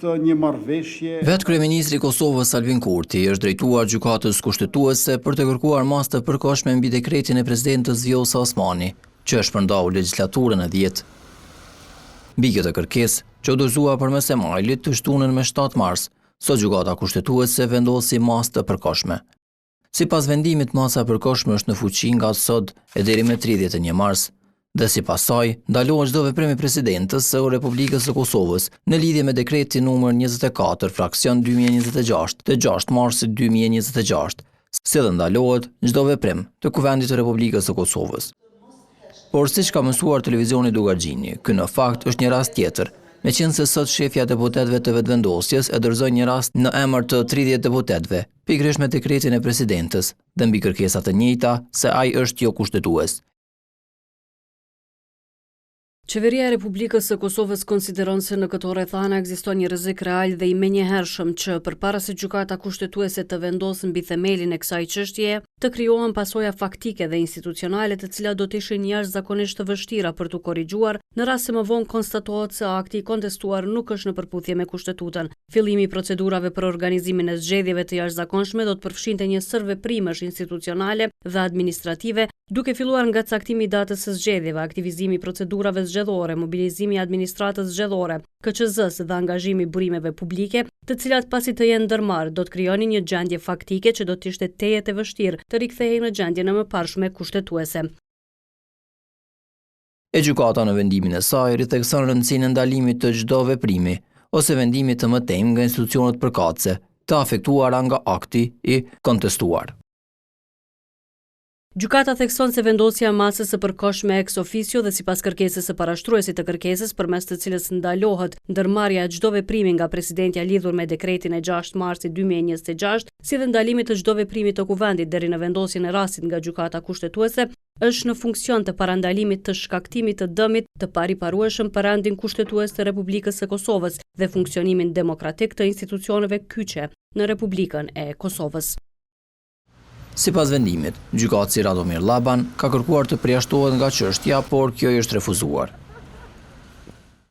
është një marrëveshje. Vetë kryeministri i Kosovës Albin Kurti është drejtuar gjykatës kushtetuese për të kërkuar masë të përkohshme mbi dekretin e presidentës Vjosa Osmani, që është përndau legislaturën e 10. Mbi këtë kërkesë, që u dorëzua përmes emailit të shtunën me 7 mars, sot gjykata kushtetuese vendosi masë të përkohshme. Sipas vendimit, masa e përkohshme është në fuqi nga sot e deri me 31 mars. Dhe sipas saj, ndalohet çdo veprim i presidentës së Republikës së Kosovës në lidhje me dekretin numër 24 fraksion 2026 të 6 marsit 2026, si dhe ndalohet çdo veprim të Kuvendit të Republikës së Kosovës. Por siç ka mësuar televizioni Dugargjini, ky në fakt është një rast tjetër, meqense sot shefja e deputetëve të vetëvendosjes e dorëzoi një rast në emër të 30 deputetëve, pikërisht me dekretin e presidentës dhe mbi kërkesa të njëjta se ai është jo kushtetues. Qeveria e Republikës së Kosovës konsideron se në këto rrethana ekziston një rrezik real dhe i menjëhershëm që përpara se gjykata kushtetuese të vendosë mbi themelin e kësaj çështjeje, të krijohen pasoja faktike dhe institucionale të cilat do të ishin jashtëzakonisht të vështira për të korrigjuar në rast se më vonë konstatohet se akti i kontestuar nuk është në përputhje me kushtetutën. Fillimi i procedurave për organizimin e zgjedhjeve të jashtëzakonshme do të përfshinte një sër veprimesh institucionale dhe administrative, duke filluar nga caktimi i datës së zgjedhjeve, aktivizimi i procedurave zgjedhore, mobilizimi i administratës zgjedhore, KQZ-s dhe angazhimi i burimeve publike, të cilat pasi të jenë ndërmarrë do të krijonin një gjendje faktike që do të ishte tejet e vështirë të rikthehej në gjendjen e mëparshme kushtetuese. E gjykata në vendimin e saj rithekson rëndësinë e ndalimit të çdo veprimi ose vendimit të mëtejmë nga institucionet përkatëse, të afektuara nga akti i kontestuar. Gjykata thekson se vendosja e masës së përkohshme ex officio dhe sipas kërkesës së parashtruesit të kërkesës, përmes të cilës ndalohet ndërmarrja e çdo veprimi nga presidentja lidhur me dekretin e 6 marsit 2026, si dhe ndalimit të çdo veprimi të kuvendit deri në vendosjen e rastit nga gjykata kushtetuese, është në funksion të parandalimit të shkaktimit të dëmit të pariparueshëm për rendin kushtetues të Republikës së Kosovës dhe funksionimin demokratik të institucioneve kyçe në Republikën e Kosovës. Sipas vendimit, gjykatësi Radomir Llaban ka kërkuar të përjashtohet nga çështja, por kjo i është refuzuar.